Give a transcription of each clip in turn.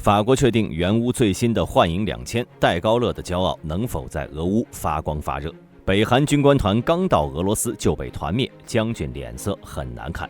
法国确定援乌最新的幻影2000，戴高乐的骄傲能否在俄乌发光发热？北韩军官团刚到俄罗斯就被团灭，将军脸色很难看。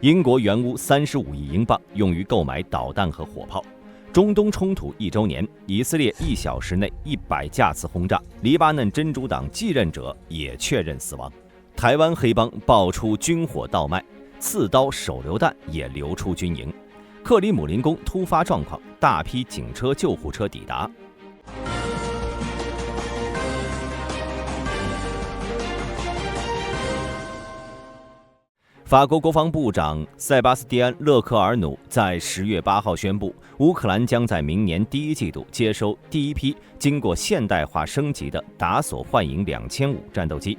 英国援乌35亿英镑用于购买导弹和火炮。中东冲突1周年，以色列1小时内100架次轰炸，黎巴嫩真主党继任者也确认死亡。台湾黑帮爆出军火倒卖，刺刀手榴弹也流出军营。克里姆林宫突发状况，大批警车、救护车抵达。法国国防部长塞巴斯蒂安·勒克尔努在10月8号宣布，乌克兰将在明年第一季度接收第一批经过现代化升级的达索幻影2005战斗机。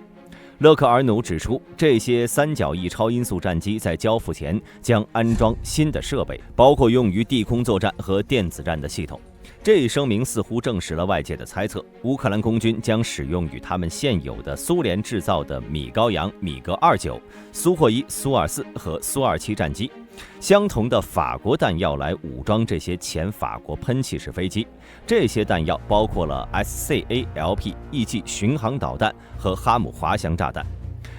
勒克尔努指出，这些三角翼超音速战机在交付前将安装新的设备，包括用于地空作战和电子战的系统。这一声明似乎证实了外界的猜测，乌克兰空军将使用与他们现有的苏联制造的米高扬、米格29、苏霍伊、苏24和苏27战机相同的法国弹药来武装这些前法国喷气式飞机。这些弹药包括了 SCALP 翼击巡航导弹和哈姆滑翔炸弹。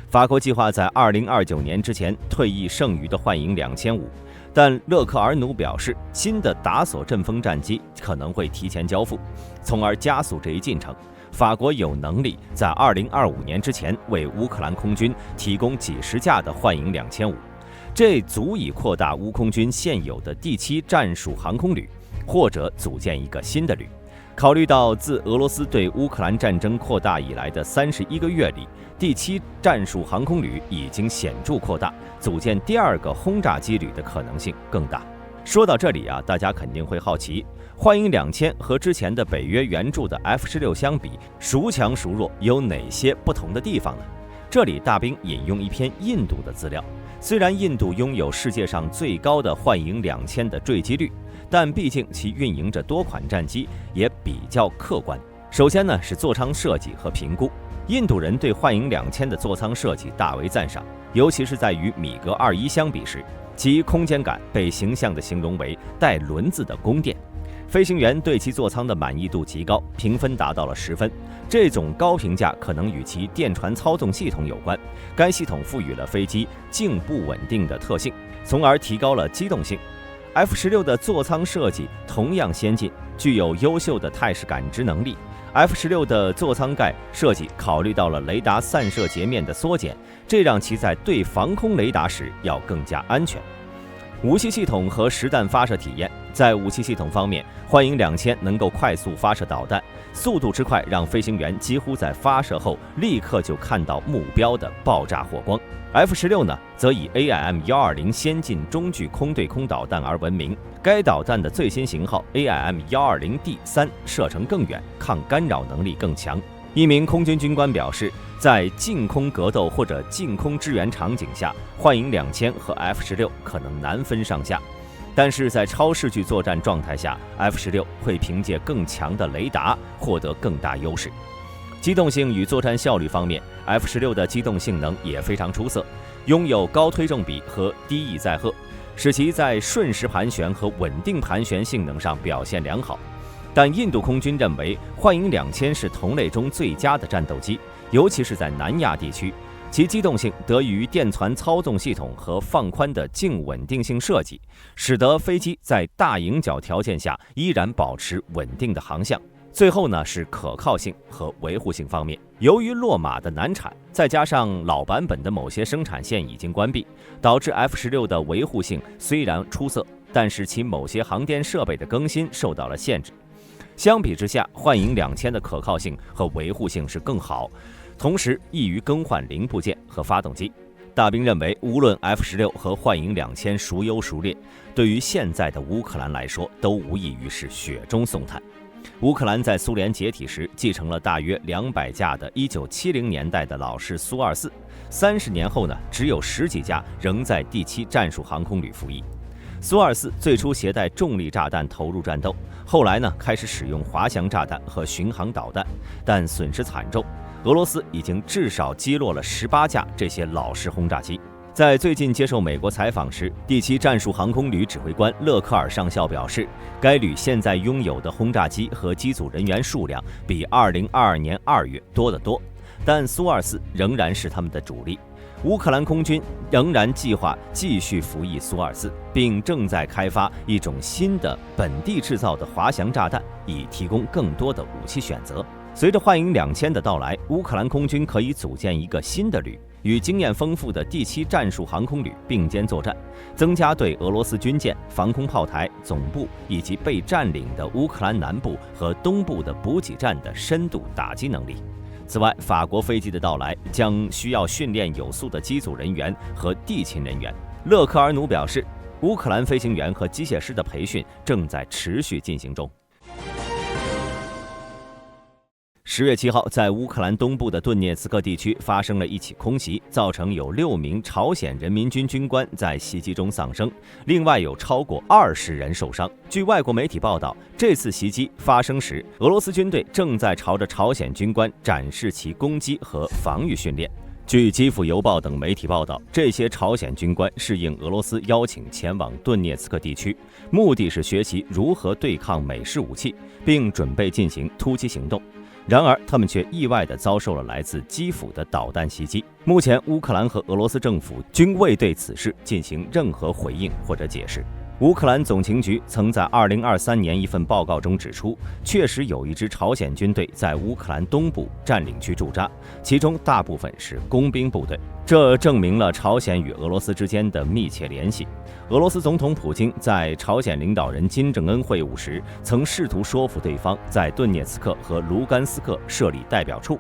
法国计划在2029年之前退役剩余的幻影2005，但勒克尔努表示，新的达索阵风战机可能会提前交付，从而加速这一进程。法国有能力在2025年之前为乌克兰空军提供几十架的幻影2005，这足以扩大乌空军现有的第7战术航空旅，或者组建一个新的旅。考虑到自俄罗斯对乌克兰战争扩大以来的31个月里，第7战术航空旅已经显著扩大，组建第2个轰炸机旅的可能性更大。说到这里大家肯定会好奇，幻影2000和之前的北约援助的 F-16相比，孰强孰弱，有哪些不同的地方呢？这里大兵引用一篇印度的资料。虽然印度拥有世界上最高的幻影2000的坠机率，但毕竟其运营着多款战机，也比较客观。首先呢是座舱设计和评估，印度人对幻影2000的座舱设计大为赞赏，尤其是在与米格21相比时，其空间感被形象地形容为带轮子的宫殿。飞行员对其座舱的满意度极高，评分达到了10分。这种高评价可能与其电传操纵系统有关，该系统赋予了飞机静不稳定的特性，从而提高了机动性。F-16的座舱设计同样先进，具有优秀的态势感知能力。F-16的座舱盖设计考虑到了雷达散射截面的缩减，这让其在对防空雷达时要更加安全。武器系统和实弹发射体验，在武器系统方面，幻影2000能够快速发射导弹，速度之快让飞行员几乎在发射后立刻就看到目标的爆炸火光。F-16呢，则以 AIM-120 先进中距空对空导弹而闻名。该导弹的最新型号 AIM-120D3 射程更远，抗干扰能力更强。一名空军军官表示，在近空格斗或者近空支援场景下，幻影2000和 F-16可能难分上下，但是在超视距作战状态下， F-16会凭借更强的雷达获得更大优势。机动性与作战效率方面， F-16的机动性能也非常出色，拥有高推重比和低翼载荷，使其在瞬时盘旋和稳定盘旋性能上表现良好。但印度空军认为，幻影2000是同类中最佳的战斗机，尤其是在南亚地区，其机动性得益于电传操纵系统和放宽的静稳定性设计，使得飞机在大迎角条件下依然保持稳定的航向。最后呢是可靠性和维护性方面，由于落马的难产，再加上老版本的某些生产线已经关闭，导致 F-16的维护性虽然出色，但是其某些航电设备的更新受到了限制。相比之下，幻影2000的可靠性和维护性是更好，同时易于更换零部件和发动机。大兵认为，无论 F-16和幻影2000孰优孰劣，对于现在的乌克兰来说，都无异于是雪中送炭。乌克兰在苏联解体时继承了大约200架的1970年代的老式苏24，30年后呢，只有10几架仍在第7战术航空旅服役。苏24最初携带重力炸弹投入战斗，后来呢开始使用滑翔炸弹和巡航导弹，但损失惨重。俄罗斯已经至少击落了18架这些老式轰炸机。在最近接受美国采访时，第7战术航空旅指挥官勒克尔上校表示，该旅现在拥有的轰炸机和机组人员数量比2022年2月多得多，但苏24仍然是他们的主力。乌克兰空军仍然计划继续服役苏24，并正在开发一种新的本地制造的滑翔炸弹，以提供更多的武器选择。随着幻影2000的到来，乌克兰空军可以组建一个新的旅，与经验丰富的第7战术航空旅并肩作战，增加对俄罗斯军舰、防空炮台、总部以及被占领的乌克兰南部和东部的补给站的深度打击能力。此外，法国飞机的到来将需要训练有素的机组人员和地勤人员。勒克尔努表示，乌克兰飞行员和机械师的培训正在持续进行中。10月7号，在乌克兰东部的顿涅茨克地区发生了一起空袭，造成有6名朝鲜人民军军官在袭击中丧生，另外有超过20人受伤。据外国媒体报道，这次袭击发生时，俄罗斯军队正在朝着朝鲜军官展示其攻击和防御训练。据基辅邮报等媒体报道，这些朝鲜军官是应俄罗斯邀请前往顿涅茨克地区，目的是学习如何对抗美式武器，并准备进行突击行动。然而，他们却意外地遭受了来自基辅的导弹袭击。目前，乌克兰和俄罗斯政府均未对此事进行任何回应或者解释。乌克兰总情局曾在2023年一份报告中指出，确实有一支朝鲜军队在乌克兰东部占领区驻扎，其中大部分是工兵部队。这证明了朝鲜与俄罗斯之间的密切联系。俄罗斯总统普京在朝鲜领导人金正恩会晤时，曾试图说服对方在顿涅茨克和卢甘斯克设立代表处。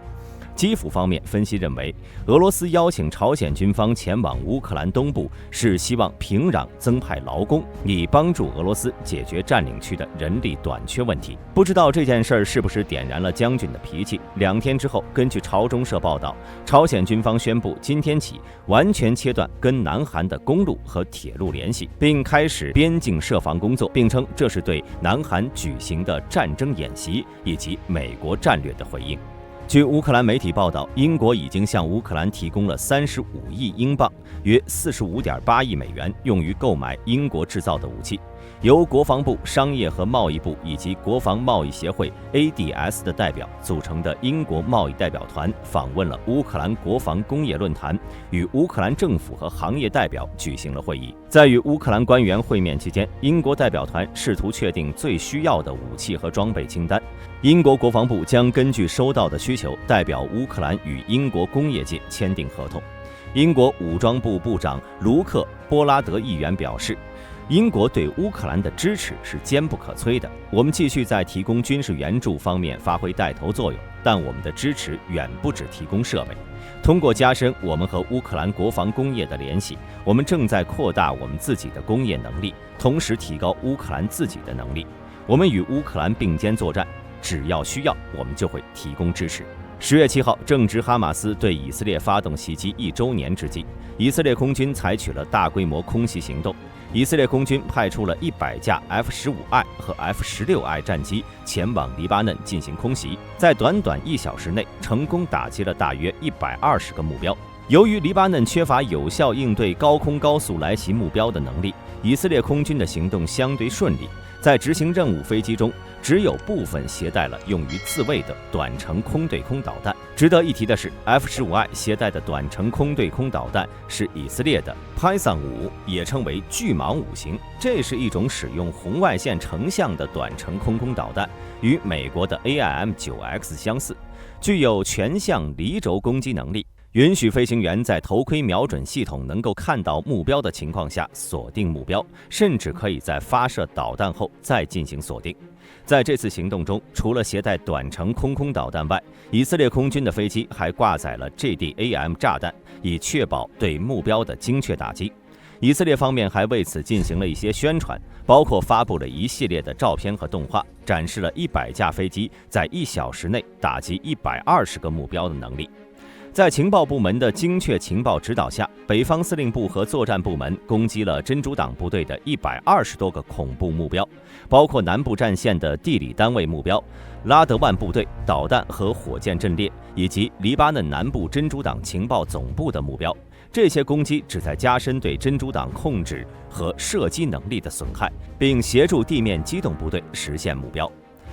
基辅方面分析认为，俄罗斯邀请朝鲜军方前往乌克兰东部，是希望平壤增派劳工，以帮助俄罗斯解决占领区的人力短缺问题。不知道这件事是不是点燃了将军的脾气？2天之后，根据朝中社报道，朝鲜军方宣布今天起完全切断跟南韩的公路和铁路联系，并开始边境设防工作，并称这是对南韩举行的战争演习以及美国战略的回应。据乌克兰媒体报道，英国已经向乌克兰提供了35亿英镑，约45.8亿美元，用于购买英国制造的武器。由国防部、商业和贸易部以及国防贸易协会 ADS 的代表组成的英国贸易代表团访问了乌克兰国防工业论坛，与乌克兰政府和行业代表举行了会议。在与乌克兰官员会面期间，英国代表团试图确定最需要的武器和装备清单。英国国防部将根据收到的需求，代表乌克兰与英国工业界签订合同。英国武装部部长卢克·波拉德议员表示，英国对乌克兰的支持是坚不可摧的，我们继续在提供军事援助方面发挥带头作用，但我们的支持远不止提供设备。通过加深我们和乌克兰国防工业的联系，我们正在扩大我们自己的工业能力，同时提高乌克兰自己的能力。我们与乌克兰并肩作战，只要需要，我们就会提供支持。10月7号，正值哈马斯对以色列发动袭击1周年之际，以色列空军采取了大规模空袭行动。以色列空军派出了100架 F-15I 和 F-16I 战机前往黎巴嫩进行空袭，在短短1小时内成功打击了大约120个目标。由于黎巴嫩缺乏有效应对高空高速来袭目标的能力，以色列空军的行动相对顺利。在执行任务飞机中，只有部分携带了用于自卫的短程空对空导弹。值得一提的是 ，F-15I 携带的短程空对空导弹是以色列的 Python 5，也称为巨蟒5型。这是一种使用红外线成像的短程空导弹，与美国的 AIM-9X 相似，具有全向离轴攻击能力。允许飞行员在头盔瞄准系统能够看到目标的情况下锁定目标，甚至可以在发射导弹后再进行锁定。在这次行动中，除了携带短程空导弹外，以色列空军的飞机还挂载了 GDAM 炸弹，以确保对目标的精确打击。以色列方面还为此进行了一些宣传，包括发布了一系列的照片和动画，展示了100架飞机在1小时内打击120个目标的能力。在情报部门的精确情报指导下，北方司令部和作战部门攻击了真主党部队的120多个恐怖目标，包括南部战线的地理单位目标、拉德万部队导弹和火箭阵列，以及黎巴嫩南部真主党情报总部的目标。这些攻击旨在加深对真主党控制和射击能力的损害，并协助地面机动部队实现目标。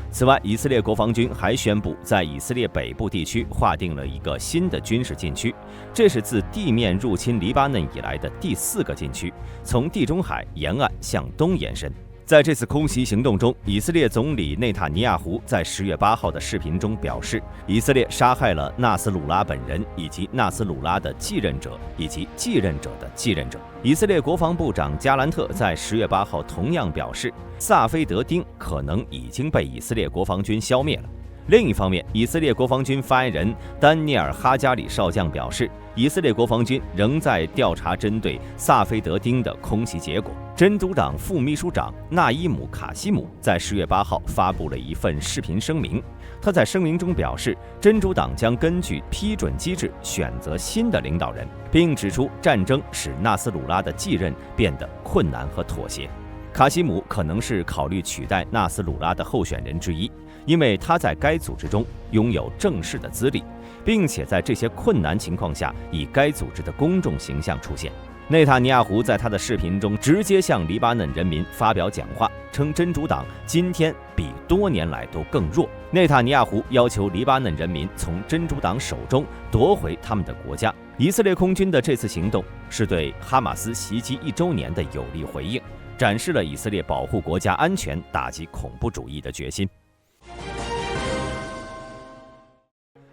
此外，以色列国防军还宣布在以色列北部地区划定了一个新的军事禁区，这是自地面入侵黎巴嫩以来的第4个禁区，从地中海沿岸向东延伸。在这次空袭行动中，以色列总理内塔尼亚胡在10月8号的视频中表示，以色列杀害了纳斯鲁拉本人以及纳斯鲁拉的继任者以及继任者的继任者。以色列国防部长加兰特在10月8号同样表示，萨菲德丁可能已经被以色列国防军消灭了。另一方面，以色列国防军发言人丹尼尔·哈加里少将表示，以色列国防军仍在调查针对萨菲德丁的空袭结果。真主党副秘书长纳伊姆·卡西姆在10月8号发布了一份视频声明，他在声明中表示，真主党将根据批准机制选择新的领导人，并指出战争使纳斯鲁拉的继任变得困难和妥协。卡西姆可能是考虑取代纳斯鲁拉的候选人之一，因为他在该组织中拥有正式的资历，并且在这些困难情况下以该组织的公众形象出现。内塔尼亚胡在他的视频中直接向黎巴嫩人民发表讲话，称真主党今天比多年来都更弱。内塔尼亚胡要求黎巴嫩人民从真主党手中夺回他们的国家。以色列空军的这次行动是对哈马斯袭击1周年的有力回应，展示了以色列保护国家安全、打击恐怖主义的决心。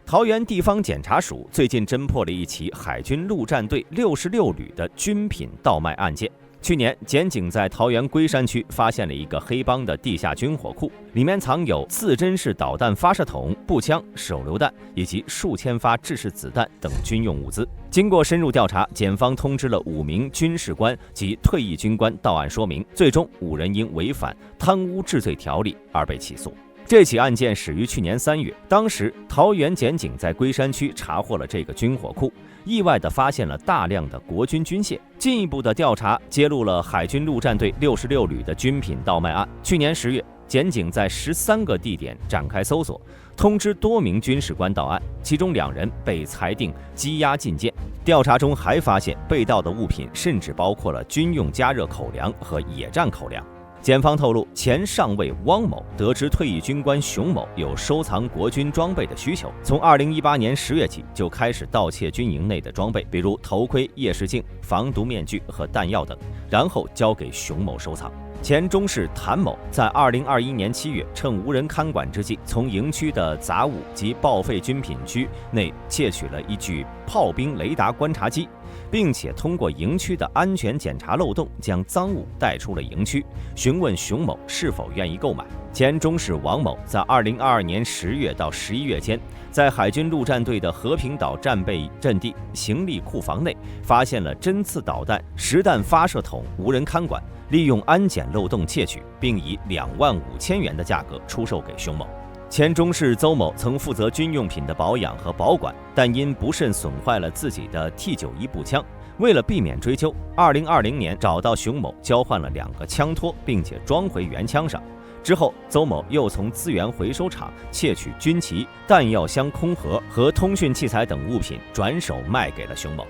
桃园地方检察署最近侦破了一起海军陆战队66旅的军品倒卖案件。去年，检警在桃园龟山区发现了一个黑帮的地下军火库，里面藏有刺针式导弹发射筒、步枪、手榴弹以及数千发制式子弹等军用物资。经过深入调查，检方通知了5名军事官及退役军官到案说明，最终5人因违反贪污治罪条例而被起诉。这起案件始于去年3月，当时桃园检警在龟山区查获了这个军火库，意外地发现了大量的国军军械。进一步的调查揭露了海军陆战队66旅的军品倒卖案。去年10月，检警在13个地点展开搜索，通知多名军事官到案，其中2人被裁定羁押禁见。调查中还发现，被盗的物品甚至包括了军用加热口粮和野战口粮。检方透露，前上尉汪某得知退役军官熊某有收藏国军装备的需求，从2018年10月起就开始盗窃军营内的装备，比如头盔、夜视镜、防毒面具和弹药等，然后交给熊某收藏。前中士谭某在2021年7月趁无人看管之际，从营区的杂物及报废军品区内窃取了一具炮兵雷达观察机，并且通过营区的安全检查漏洞将赃物带出了营区，询问熊某是否愿意购买。前中士王某在2022年10月到11月间，在海军陆战队的和平岛战备阵地行李库房内发现了针刺导弹、实弹发射筒无人看管，利用安检漏洞窃取，并以25000元的价格出售给熊某。前中士邹某曾负责军用品的保养和保管，但因不慎损坏了自己的 T91步枪。为了避免追究，2020年找到熊某交换了2个枪托，并且装回原枪上。之后，邹某又从资源回收厂窃取军旗、弹药箱空盒和通讯器材等物品，转手卖给了熊某。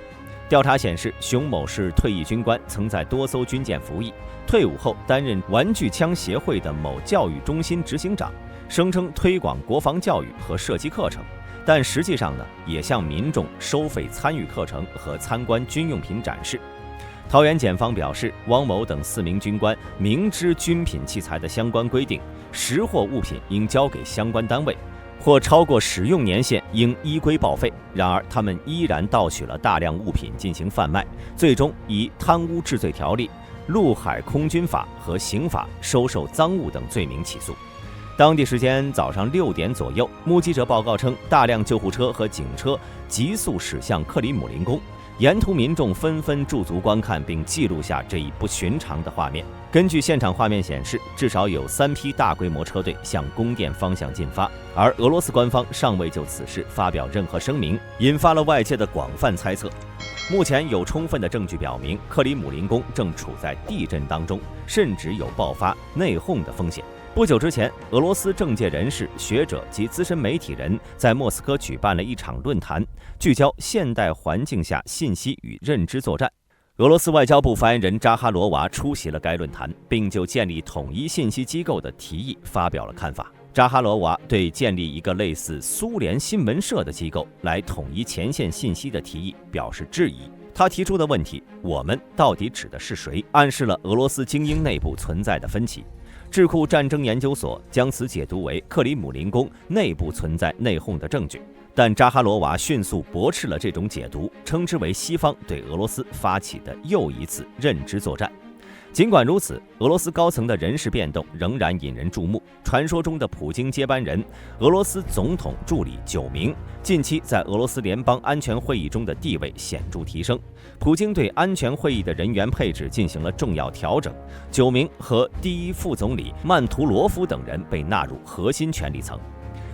调查显示，熊某是退役军官，曾在多艘军舰服役，退伍后担任玩具枪协会的某教育中心执行长，声称推广国防教育和射击课程，但实际上呢，也向民众收费参与课程和参观军用品展示。桃园检方表示，汪某等4名军官明知军品器材的相关规定，识货物品应交给相关单位，或超过使用年限应依规报废。然而，他们依然盗取了大量物品进行贩卖，最终以贪污治罪条例、陆海空军法和刑法收受赃物等罪名起诉。当地时间早上6点左右，目击者报告称，大量救护车和警车急速驶向克里姆林宫，沿途民众纷纷驻足观看并记录下这一不寻常的画面。根据现场画面显示，至少有3批大规模车队向宫殿方向进发，而俄罗斯官方尚未就此事发表任何声明，引发了外界的广泛猜测。目前有充分的证据表明，克里姆林宫正处在地震当中，甚至有爆发内讧的风险。不久之前，俄罗斯政界人士、学者及资深媒体人在莫斯科举办了一场论坛，聚焦现代环境下信息与认知作战。俄罗斯外交部发言人扎哈罗娃出席了该论坛，并就建立统一信息机构的提议发表了看法。扎哈罗娃对建立一个类似苏联新闻社的机构来统一前线信息的提议表示质疑。他提出的问题“我们到底指的是谁”，暗示了俄罗斯精英内部存在的分歧。智库战争研究所将此解读为克里姆林宫内部存在内讧的证据，但扎哈罗娃迅速驳斥了这种解读，称之为西方对俄罗斯发起的又一次认知作战。尽管如此，俄罗斯高层的人事变动仍然引人注目。传说中的普京接班人，俄罗斯总统助理九明，近期在俄罗斯联邦安全会议中的地位显著提升。普京对安全会议的人员配置进行了重要调整，九明和第一副总理曼图罗夫等人被纳入核心权力层。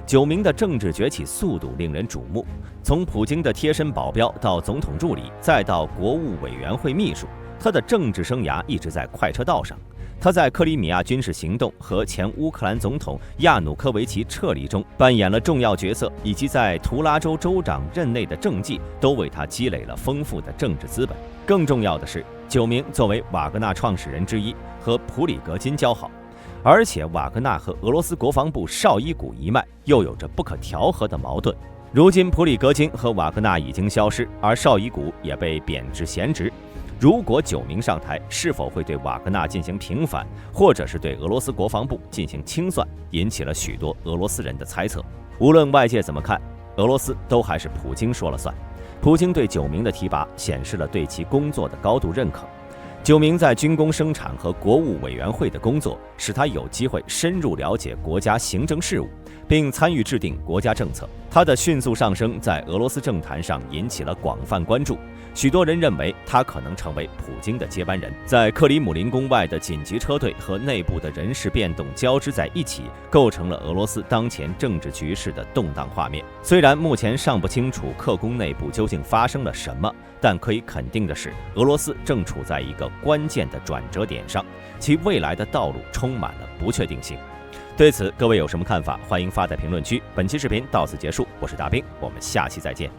九明的政治崛起速度令人瞩目，从普京的贴身保镖到总统助理，再到国务委员会秘书。他的政治生涯一直在快车道上。他在克里米亚军事行动和前乌克兰总统亚努科维奇撤离中扮演了重要角色，以及在图拉州州长任内的政绩都为他积累了丰富的政治资本。更重要的是，九明作为瓦格纳创始人之一，和普里格金交好，而且瓦格纳和俄罗斯国防部绍伊古一脉又有着不可调和的矛盾。如今普里格金和瓦格纳已经消失，而绍伊古也被贬至闲职。如果九明上台，是否会对瓦格纳进行平反，或者是对俄罗斯国防部进行清算，引起了许多俄罗斯人的猜测。无论外界怎么看，俄罗斯都还是普京说了算。普京对九明的提拔显示了对其工作的高度认可。九明在军工生产和国务委员会的工作，使他有机会深入了解国家行政事务，并参与制定国家政策。他的迅速上升在俄罗斯政坛上引起了广泛关注，许多人认为他可能成为普京的接班人。在克里姆林宫外的紧急车队和内部的人事变动交织在一起，构成了俄罗斯当前政治局势的动荡画面。虽然目前尚不清楚克宫内部究竟发生了什么，但可以肯定的是，俄罗斯正处在一个关键的转折点上，其未来的道路充满了不确定性。对此，各位有什么看法？欢迎发在评论区。本期视频到此结束，我是大兵，我们下期再见。